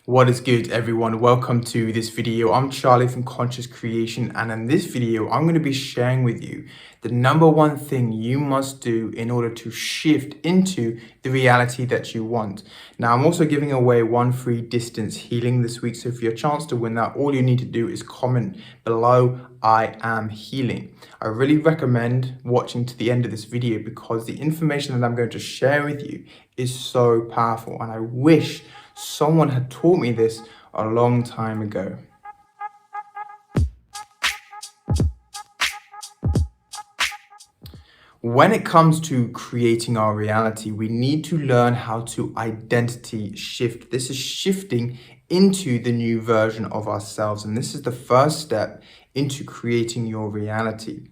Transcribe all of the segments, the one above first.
What is good, everyone? Welcome to this video. I'm Charlie from Conscious Creation, and in this video I'm going to be sharing with you the number one thing you must do in order to shift into the reality that you want. Now, I'm also giving away one free distance healing this week, so for your chance to win that, all you need to do is comment below "I am healing." I really recommend watching to the end of this video because the information that I'm going to share with you is so powerful, and I wish someone had taught me this a long time ago. When it comes to creating our reality, we need to learn how to identity shift. This is shifting into the new version of ourselves, and this is the first step into creating your reality.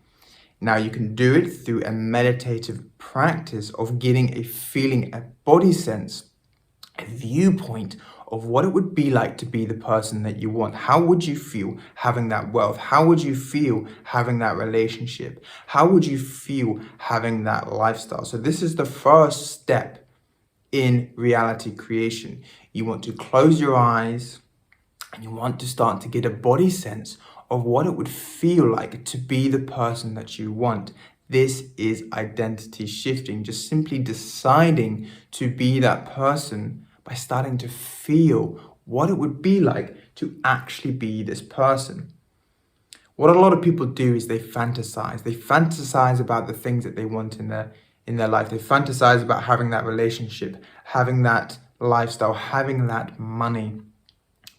Now, you can do it through a meditative practice of getting a feeling, a body sense, a viewpoint of what it would be like to be the person that you want. How would you feel having that wealth? How would you feel having that relationship? How would you feel having that lifestyle? So this is the first step in reality creation. You want to close your eyes and you want to start to get a body sense of what it would feel like to be the person that you want. This is identity shifting, just simply deciding to be that person by starting to feel what it would be like to actually be this person. What a lot of people do is they fantasize. They fantasize about the things that they want in their life. They fantasize about having that relationship, having that lifestyle, having that money.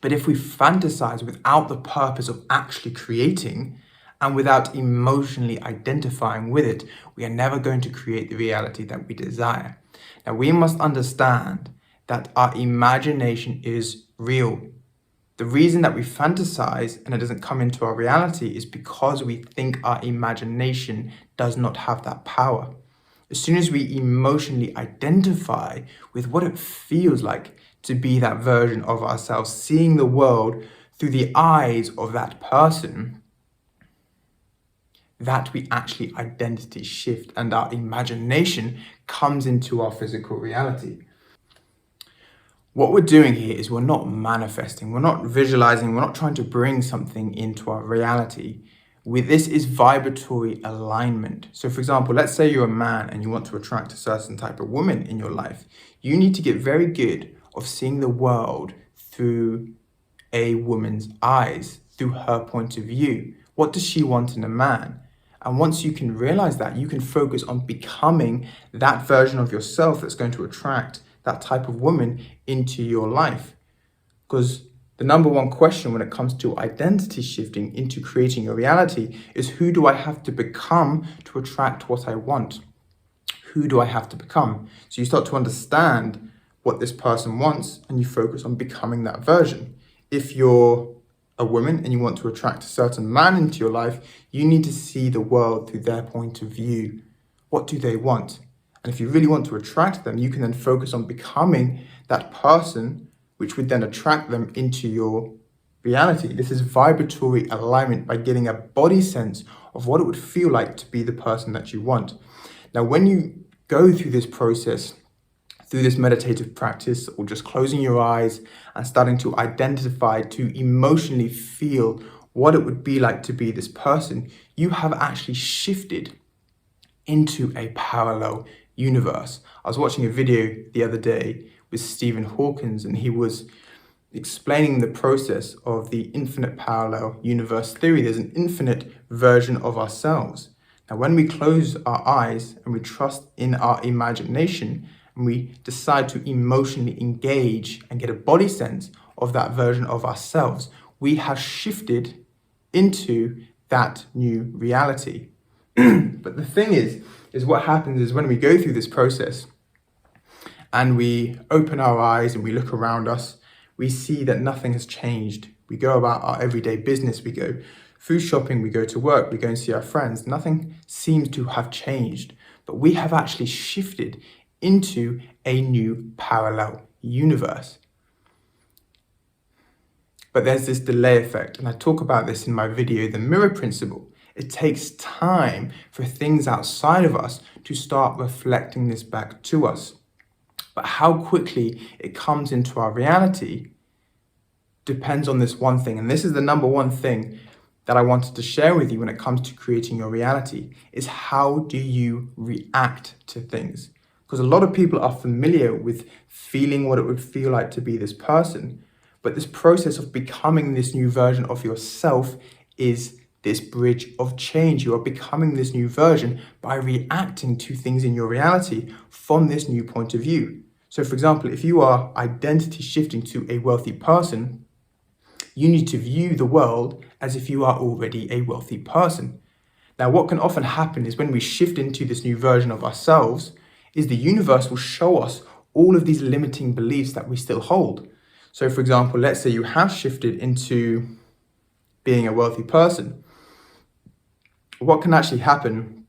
But if we fantasize without the purpose of actually creating and without emotionally identifying with it, we are never going to create the reality that we desire. Now, we must understand that our imagination is real. The reason that we fantasize and it doesn't come into our reality is because we think our imagination does not have that power. As soon as we emotionally identify with what it feels like to be that version of ourselves, seeing the world through the eyes of that person, that we actually identity shift and our imagination comes into our physical reality. What we're doing here is we're not manifesting, we're not visualizing, we're not trying to bring something into our reality. This is vibratory alignment. So for example, let's say you're a man and you want to attract a certain type of woman in your life. You need to get very good of seeing the world through a woman's eyes, through her point of view. What does she want in a man? And once you can realize that, you can focus on becoming that version of yourself that's going to attract that type of woman into your life. Because the number one question when it comes to identity shifting into creating your reality is, who do I have to become to attract what I want? Who do I have to become? So you start to understand what this person wants and you focus on becoming that version. If you're a woman and you want to attract a certain man into your life, you need to see the world through their point of view. What do they want? And if you really want to attract them, you can then focus on becoming that person, which would then attract them into your reality. This is vibratory alignment, by getting a body sense of what it would feel like to be the person that you want. Now, when you go through this process, through this meditative practice, or just closing your eyes and starting to identify, to emotionally feel what it would be like to be this person, you have actually shifted into a parallel universe. I was watching a video the other day with Stephen Hawkins, and he was explaining the process of the infinite parallel universe theory. There's an infinite version of ourselves. Now, when we close our eyes and we trust in our imagination and we decide to emotionally engage and get a body sense of that version of ourselves, we have shifted into that new reality. But the thing is what happens is when we go through this process and we open our eyes and we look around us, we see that nothing has changed. We go about our everyday business, we go food shopping, we go to work, we go and see our friends. Nothing seems to have changed, but we have actually shifted into a new parallel universe. But there's this delay effect, and I talk about this in my video, The Mirror Principle. It takes time for things outside of us to start reflecting this back to us. But how quickly it comes into our reality depends on this one thing. And this is the number one thing that I wanted to share with you when it comes to creating your reality, is how do you react to things? Because a lot of people are familiar with feeling what it would feel like to be this person. But this process of becoming this new version of yourself is this bridge of change. You are becoming this new version by reacting to things in your reality from this new point of view. So for example, if you are identity shifting to a wealthy person, you need to view the world as if you are already a wealthy person. Now, what can often happen is when we shift into this new version of ourselves, is the universe will show us all of these limiting beliefs that we still hold. So for example, let's say you have shifted into being a wealthy person. What can actually happen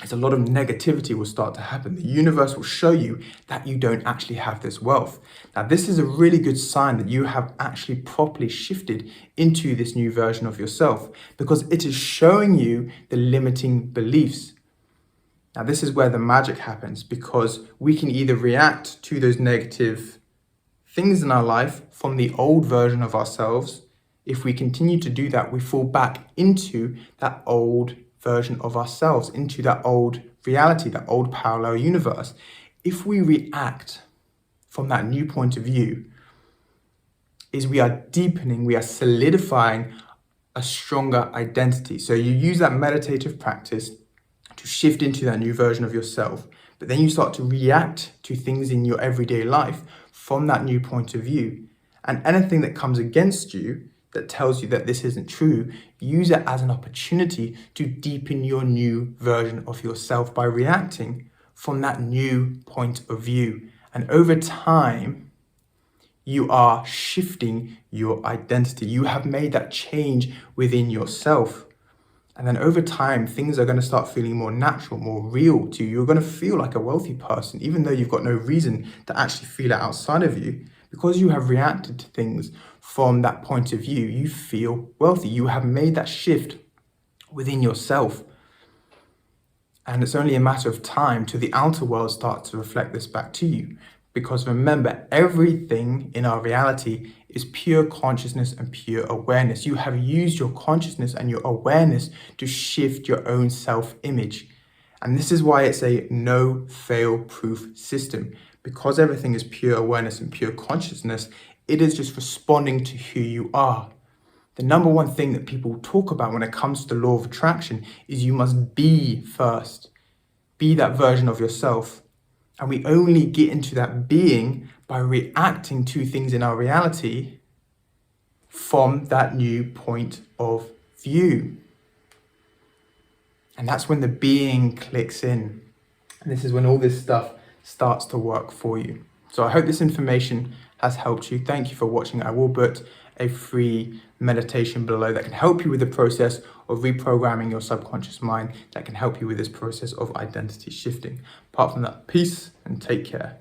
is a lot of negativity will start to happen. The universe will show you that you don't actually have this wealth. Now, this is a really good sign that you have actually properly shifted into this new version of yourself, because it is showing you the limiting beliefs. Now, this is where the magic happens, because we can either react to those negative things in our life from the old version of ourselves. If we continue to do that, we fall back into that old version of ourselves, into that old reality, that old parallel universe. If we react from that new point of view, is we are deepening, we are solidifying a stronger identity. So you use that meditative practice to shift into that new version of yourself, but then you start to react to things in your everyday life from that new point of view. And anything that comes against you that tells you that this isn't true, use it as an opportunity to deepen your new version of yourself by reacting from that new point of view. And over time, you are shifting your identity. You have made that change within yourself. And then over time, things are going to start feeling more natural, more real to you. You're going to feel like a wealthy person, even though you've got no reason to actually feel it outside of you. Because you have reacted to things from that point of view, you feel wealthy. You have made that shift within yourself. And it's only a matter of time till the outer world starts to reflect this back to you. Because remember, everything in our reality is pure consciousness and pure awareness. You have used your consciousness and your awareness to shift your own self-image. And this is why it's a no-fail proof system. Because everything is pure awareness and pure consciousness, it is just responding to who you are. The number one thing that people talk about when it comes to the law of attraction is you must be first. Be that version of yourself. And we only get into that being by reacting to things in our reality from that new point of view. And that's when the being clicks in. And this is when all this stuff starts to work for you. So I hope this information has helped you. Thank you for watching. I will put a free meditation below that can help you with the process of reprogramming your subconscious mind, that can help you with this process of identity shifting. Apart from that, peace and take care.